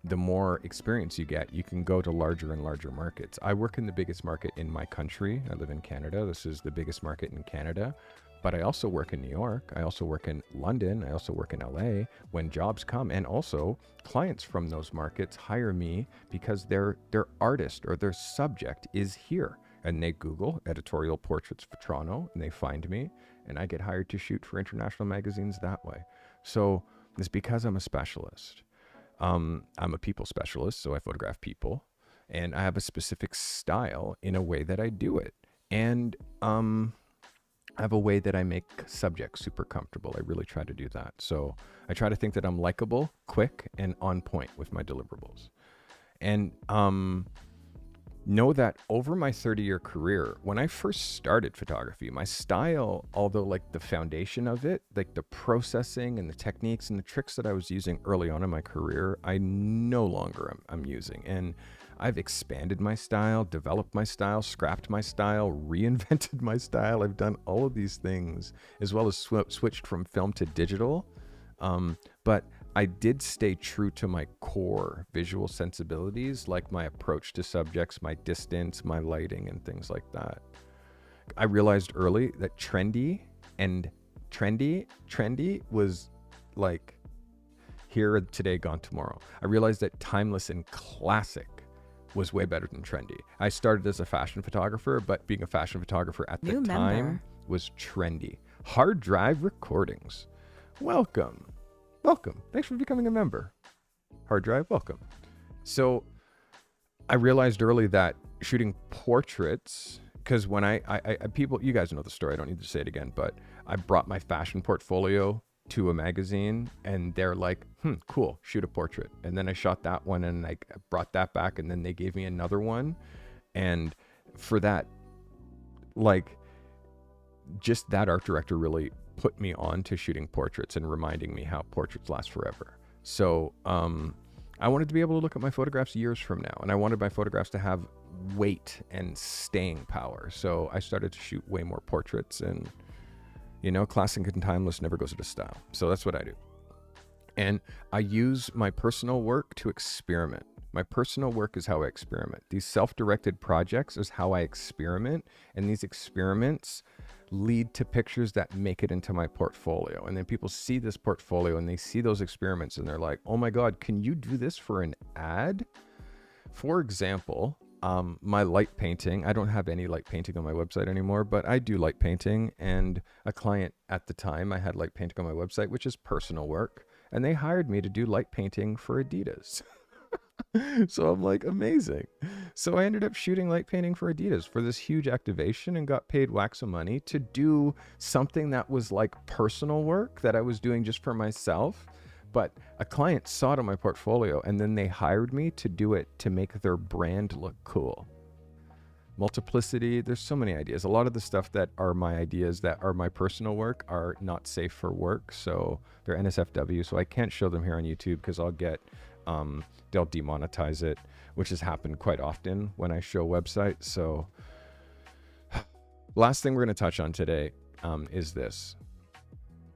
the more experience you get, you can go to larger and larger markets. I work in the biggest market in my country. I live in Canada. This is the biggest market in Canada. But I also work in New York. I also work in London. I also work in LA when jobs come. And also clients from those markets hire me because their artist or their subject is here. And they Google editorial portraits for Toronto and they find me and I get hired to shoot for international magazines that way. So it's because I'm a specialist. I'm a people specialist, so I photograph people, and I have a specific style in a way that I do it. And I have a way that I make subjects super comfortable. I really try to do that. So I try to think that I'm likable, quick, and on point with my deliverables. And know that over my 30-year career, when I first started photography, my style, although like the foundation of it, like the processing and the techniques and the tricks that I was using early on in my career, I no longer am using. And I've expanded my style, developed my style, scrapped my style, reinvented my style. I've done all of these things, as well as switched from film to digital. But I did stay true to my core visual sensibilities, like my approach to subjects, my distance, my lighting, and things like that. I realized early that trendy was like here today, gone tomorrow. I realized that timeless and classic was way better than trendy. I started as a fashion photographer, but being a fashion photographer at the time was trendy. Hard drive recordings. Welcome. Thanks for becoming a member. Hard drive, welcome. So I realized early that shooting portraits, because when I people, you guys know the story, I don't need to say it again, but I brought my fashion portfolio to a magazine and they're like, cool, shoot a portrait. And then I shot that one and I brought that back and then they gave me another one. And for that, like, just that art director really put me on to shooting portraits and reminding me how portraits last forever. So I wanted to be able to look at my photographs years from now, and I wanted my photographs to have weight and staying power. So I started to shoot way more portraits, and classic and timeless never goes out of style. So that's what I do. And I use my personal work to experiment. My personal work is how I experiment. These self-directed projects is how I experiment, and these experiments lead to pictures that make it into my portfolio. And then people see this portfolio and they see those experiments and they're like, oh my God, can you do this for an ad? For example, my light painting, I don't have any light painting on my website anymore, but I do light painting. And a client at the time, I had light painting on my website, which is personal work. And they hired me to do light painting for Adidas. So I'm like, amazing. So I ended up shooting light painting for Adidas for this huge activation and got paid whacks of money to do something that was like personal work that I was doing just for myself. But a client saw it on my portfolio and then they hired me to do it to make their brand look cool. Multiplicity, there's so many ideas. A lot of the stuff that are my ideas that are my personal work are not safe for work. So they're NSFW. So I can't show them here on YouTube because I'll get they'll demonetize it, which has happened quite often when I show websites. So last thing we're going to touch on today is this.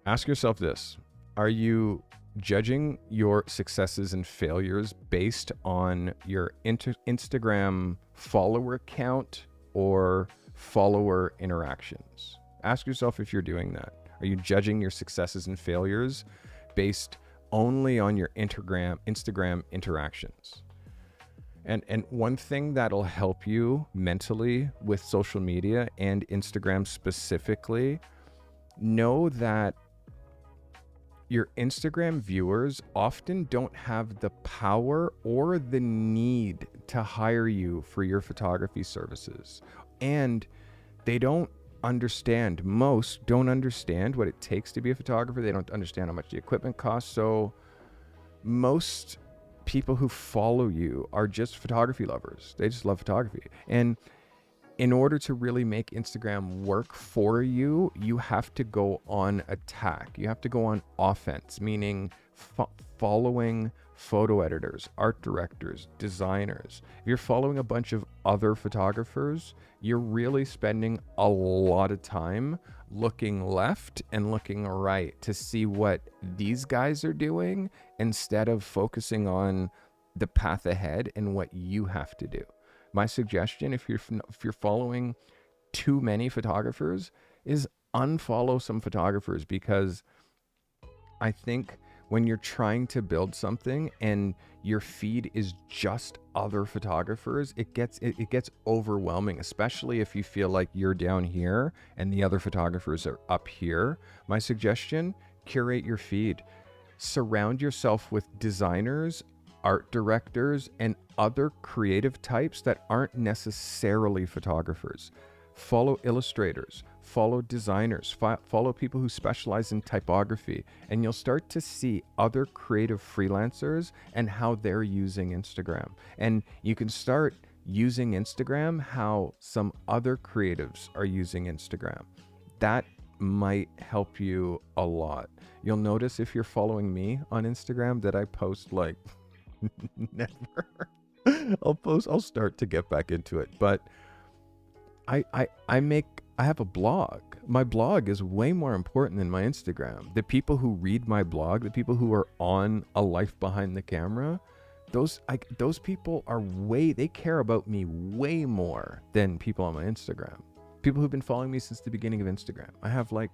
Ask yourself this. Are you judging your successes and failures based on your Instagram follower count or follower interactions? Ask yourself if you're doing that. Are you judging your successes and failures based only on your Instagram interactions? And one thing that'll help you mentally with social media and Instagram specifically, know that your Instagram viewers often don't have the power or the need to hire you for your photography services. And they don't understand, most don't understand what it takes to be a photographer. They don't understand how much the equipment costs. So most people who follow you are just photography lovers. They just love photography. And in order to really make Instagram work for you, you have to go on attack. You have to go on offense, meaning following photo editors, art directors, designers. If you're following a bunch of other photographers, you're really spending a lot of time looking left and looking right to see what these guys are doing instead of focusing on the path ahead and what you have to do. My suggestion, if you're following too many photographers, is unfollow some photographers, because I think when you're trying to build something and your feed is just other photographers, it gets overwhelming, especially if you feel like you're down here and the other photographers are up here. My suggestion, curate your feed. Surround yourself with designers, art directors, and other creative types that aren't necessarily photographers. Follow illustrators, follow designers, follow people who specialize in typography, and you'll start to see other creative freelancers and how they're using Instagram. And you can start using Instagram how some other creatives are using Instagram. That might help you a lot. You'll notice if you're following me on Instagram that I post like never. I'll start to get back into it, but I have a blog. My blog is way more important than my Instagram. The people who read my blog, the people who are on a life behind the camera, those people are they care about me way more than people on my Instagram. People who've been following me since the beginning of Instagram. I have like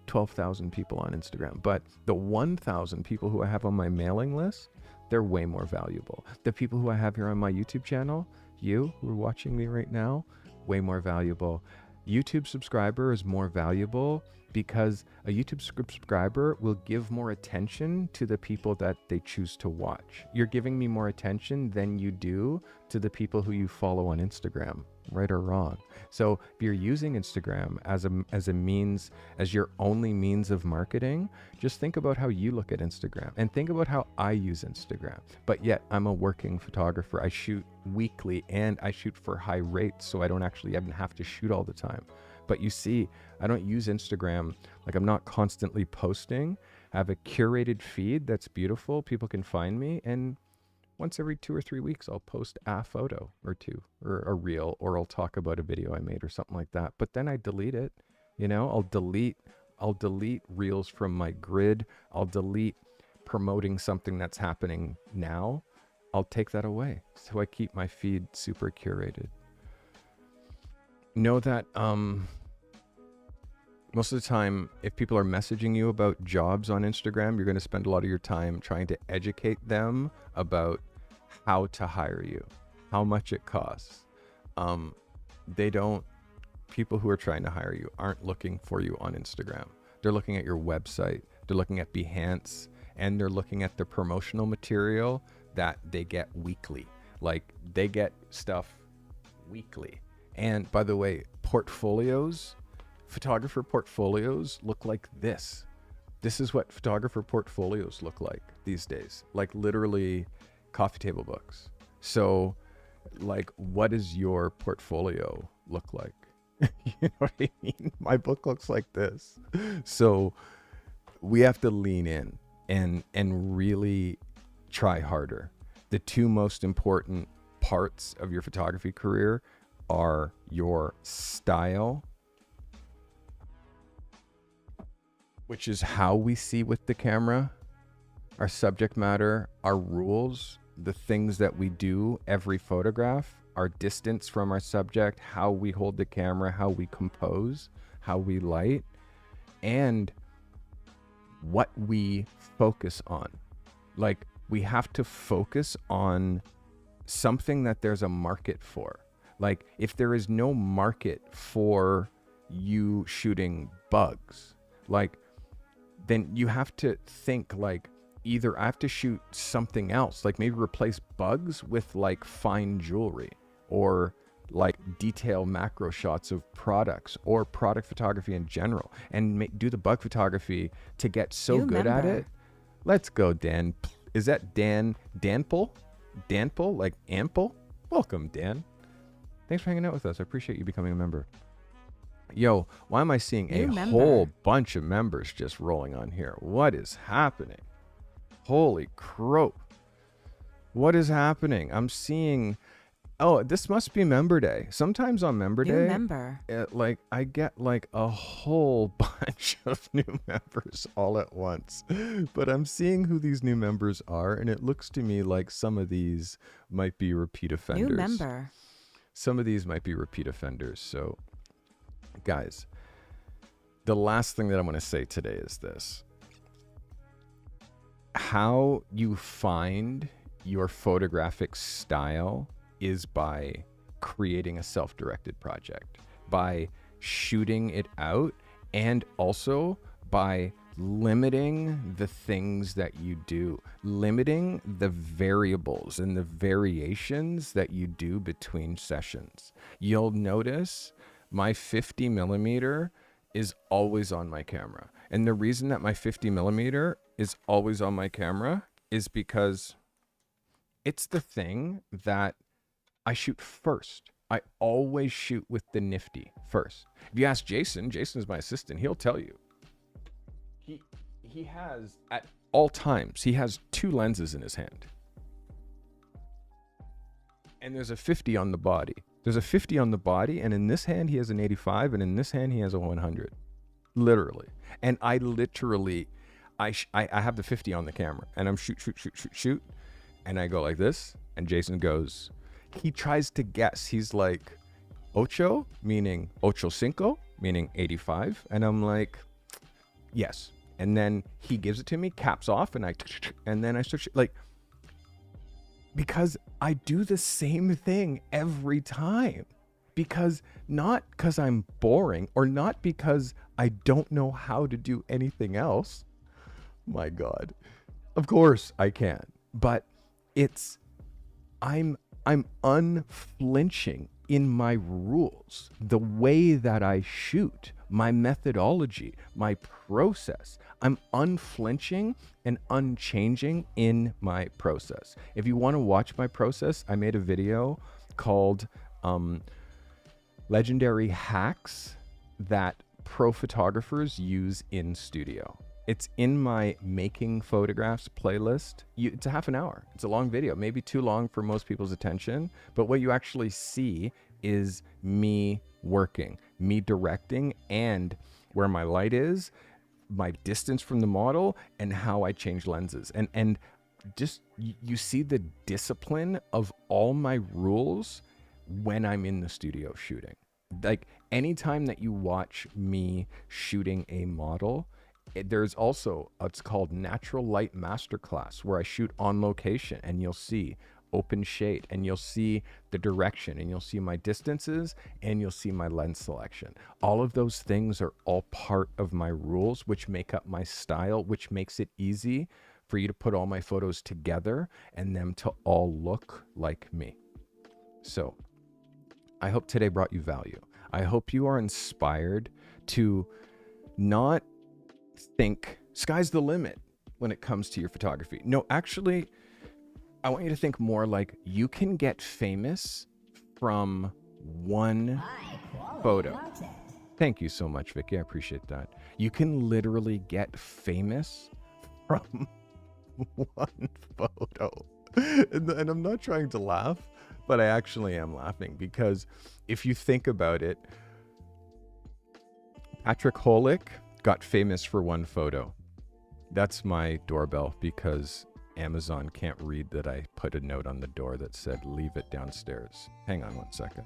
12,000 people on Instagram, but the 1,000 people who I have on my mailing list, they're way more valuable. The people who I have here on my YouTube channel, you who are watching me right now, way more valuable. YouTube subscriber is more valuable because a YouTube subscriber will give more attention to the people that they choose to watch. You're giving me more attention than you do to the people who you follow on Instagram, right or wrong. So if you're using Instagram as your only means of marketing, just think about how you look at Instagram and think about how I use Instagram. But yet I'm a working photographer. I shoot weekly and I shoot for high rates, so I don't actually even have to shoot all the time. But you see, I don't use Instagram, like I'm not constantly posting. I have a curated feed that's beautiful. People can find me, and once every 2 or 3 weeks, I'll post a photo or two, or a reel, or I'll talk about a video I made or something like that. But then I delete it. I'll delete reels from my grid. I'll delete promoting something that's happening now. I'll take that away. So I keep my feed super curated. Know that most of the time, if people are messaging you about jobs on Instagram, you're going to spend a lot of your time trying to educate them about how to hire you, how much it costs. People who are trying to hire you aren't looking for you on Instagram. They're looking at your website, they're looking at Behance, and they're looking at the promotional material that they get weekly. Like, they get stuff weekly. And by the way, photographer portfolios look like this. This is what photographer portfolios look like these days, like literally coffee table books. So like, what does your portfolio look like? You know what I mean? My book looks like this. So we have to lean in and really try harder. The two most important parts of your photography career are your style, which is how we see with the camera, our subject matter, our rules, the things that we do every photograph, our distance from our subject, how we hold the camera, how we compose, how we light, and what we focus on. Like, we have to focus on something that there's a market for. Like, if there is no market for you shooting bugs, like, then you have to think like, either I have to shoot something else, like maybe replace bugs with like fine jewelry, or like detail macro shots of products, or product photography in general, and do the bug photography to get so good at it. Let's go, Dan. Is that Danple? Like Ample? Welcome, Dan. Thanks for hanging out with us. I appreciate you becoming a member. Yo, why am I seeing a whole bunch of members just rolling on here? What is happening? Holy crow. What is happening? I'm seeing, oh, this must be member day. Sometimes on member New day, member. like I get like a whole bunch of new members all at once. But I'm seeing who these new members are, and it looks to me like some of these might be repeat New offenders. member. Some of these might be repeat offenders. So, guys, the last thing that I'm going to say today is this. How you find your photographic style is by creating a self-directed project, by shooting it out, and also by limiting the things that you do, limiting the variables and the variations that you do between sessions. You'll notice my 50 millimeter is always on my camera. And the reason that my 50 millimeter is always on my camera is because it's the thing that I shoot first. I always shoot with the nifty first. If you ask Jason, Jason's my assistant, he'll tell you. He has, at all times, he has 2 lenses in his hand. And there's a 50 on the body. There's a 50 on the body, and in this hand he has an 85, and in this hand he has a 100. Literally. And I literally, I have the 50 on the camera, and I'm shoot, and I go like this, and Jason goes, he tries to guess. He's like, ocho, meaning ocho cinco, meaning 85, and I'm like, yes. And then he gives it to me, caps off, and then I start like, because I do the same thing every time. Because not because I'm boring, or not because I don't know how to do anything else. My God. Of course I can. But it's, I'm unflinching in my rules, the way that I shoot, my methodology, my process. I'm unflinching and unchanging in my process. If you want to watch my process, I made a video called Legendary Hacks That Pro Photographers Use in Studio. It's in my Making Photographs playlist. It's a half an hour. It's a long video, maybe too long for most people's attention. But what you actually see is me working, me directing, and where my light is, my distance from the model, and how I change lenses. And just, you see the discipline of all my rules when I'm in the studio shooting. Like anytime that you watch me shooting a model, there's also, it's called Natural Light Masterclass, where I shoot on location, and you'll see open shade, and you'll see the direction, and you'll see my distances, and you'll see my lens selection. All of those things are all part of my rules, which make up my style, which makes it easy for you to put all my photos together and them to all look like me. So I hope today brought you value. I hope you are inspired to not think sky's the limit when it comes to your photography. No, actually, I want you to think more like you can get famous from one photo. Thank you so much, Vicky. I appreciate that. You can literally get famous from one photo. And I'm not trying to laugh, but I actually am laughing, because if you think about it, Patrick Holick got famous for one photo. That's my doorbell, because Amazon can't read that I put a note on the door that said, leave it downstairs. Hang on 1 second.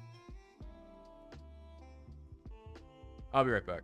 I'll be right back.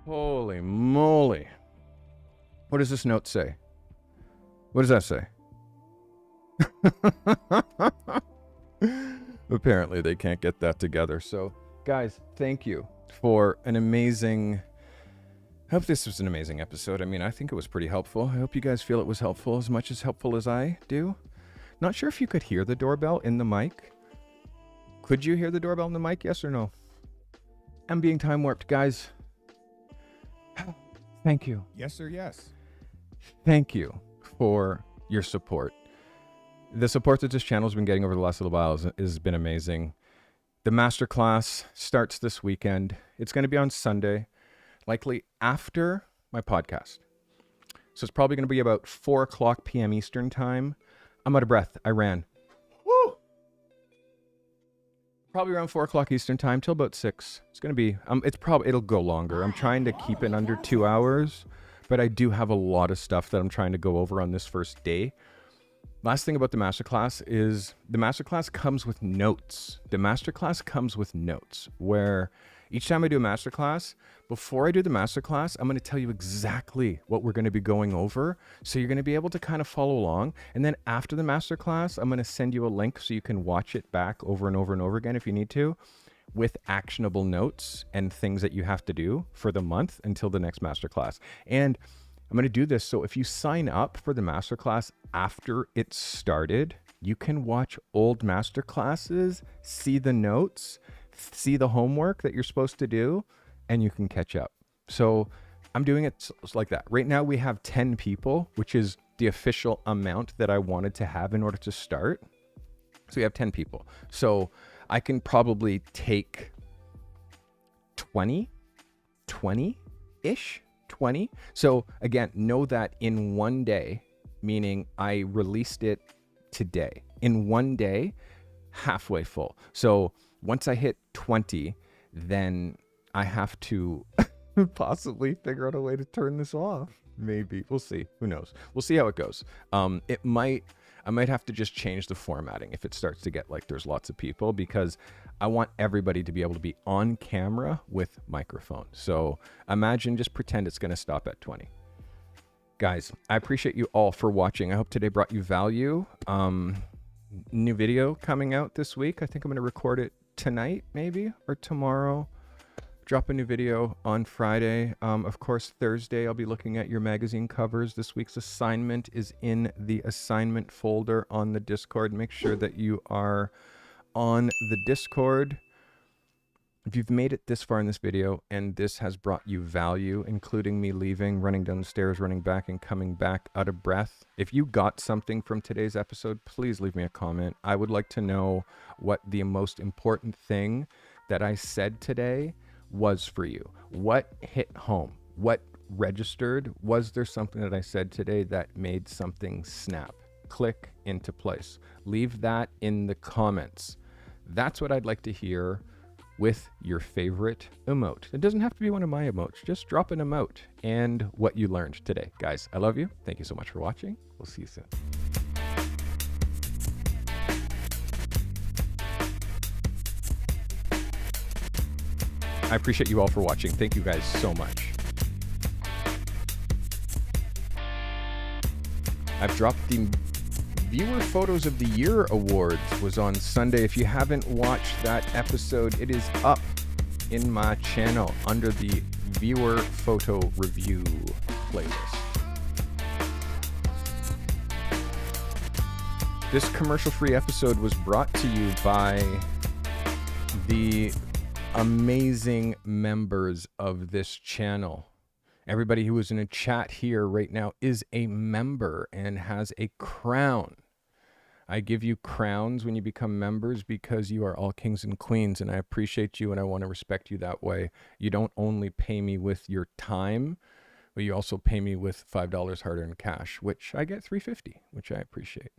Holy moly. What does this note say? What does that say? Apparently they can't get that together. So guys, thank you for an amazing, I hope this was an amazing episode. I mean, I think it was pretty helpful. I hope you guys feel it was helpful as much as helpful as I do. Not sure if you could hear the doorbell in the mic. Could you hear the doorbell in the mic? Yes or no? I'm being time warped, guys. Thank you. Yes or yes? Thank you for your support. The support that this channel has been getting over the last little while has been amazing. The masterclass starts this weekend. It's going to be on Sunday, likely after my podcast. So it's probably going to be about 4 o'clock p.m. Eastern time. I'm out of breath. I ran. Woo! Probably around 4 o'clock Eastern time till about 6. It's going to be, it'll go longer. I'm trying to keep it under 2 hours, but I do have a lot of stuff that I'm trying to go over on this first day. Last thing about the masterclass is the masterclass comes with notes. The masterclass comes with notes where each time I do a masterclass, before I do the masterclass, I'm going to tell you exactly what we're going to be going over. So you're going to be able to kind of follow along. And then after the masterclass, I'm going to send you a link so you can watch it back over and over and over again if you need to, with actionable notes and things that you have to do for the month until the next masterclass. And I'm going to do this so if you sign up for the masterclass after it started, you can watch old masterclasses, see the notes, see the homework that you're supposed to do, and you can catch up. So I'm doing it like that. Right now we have 10 people, which is the official amount that I wanted to have in order to start. So we have 10 people. So I can probably take 20-ish. 20. So again, know that in one day, meaning I released it today, in one day, halfway full. So once I hit 20, then I have to possibly figure out a way to turn this off. Maybe. We'll see. Who knows? We'll see how it goes. I might have to just change the formatting if it starts to get like there's lots of people, because I want everybody to be able to be on camera with microphone. So imagine, just pretend it's going to stop at 20. Guys, I appreciate you all for watching. I hope today brought you value. New video coming out this week. I think I'm going to record it tonight, maybe, or tomorrow. Drop a new video on Friday. Of course, Thursday, I'll be looking at your magazine covers. This week's assignment is in the assignment folder on the Discord. Make sure that you are on the Discord. If you've made it this far in this video and this has brought you value, including me leaving, running down the stairs, running back, and coming back out of breath, if you got something from today's episode, please leave me a comment. I would like to know what the most important thing that I said today was for you. What hit home? What registered? Was there something that I said today that made something snap, click into place? Leave that in the comments. That's what I'd like to hear with your favorite emote. It doesn't have to be one of my emotes. Just drop an emote and what you learned today. Guys, I love you. Thank you so much for watching. We'll see you soon. I appreciate you all for watching. Thank you guys so much. I've dropped the Viewer Photos of the Year Awards was on Sunday. If you haven't watched that episode, it is up in my channel under the Viewer Photo Review playlist. This commercial-free episode was brought to you by the amazing members of this channel. Everybody who is in a chat here right now is a member and has a crown. I give you crowns when you become members because you are all kings and queens, and I appreciate you and I want to respect you that way. You don't only pay me with your time, but you also pay me with $5 hard-earned cash, which I get $3.50, which I appreciate.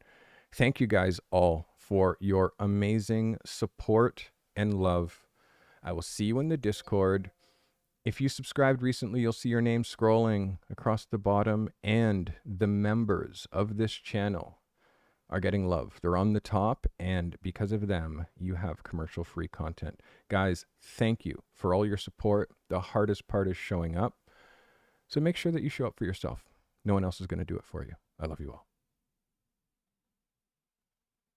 Thank you guys all for your amazing support and love. I will see you in the Discord. If you subscribed recently, you'll see your name scrolling across the bottom, and the members of this channel are getting love. They're on the top, and because of them, you have commercial-free content. Guys, thank you for all your support. The hardest part is showing up. So make sure that you show up for yourself. No one else is going to do it for you. I love you all.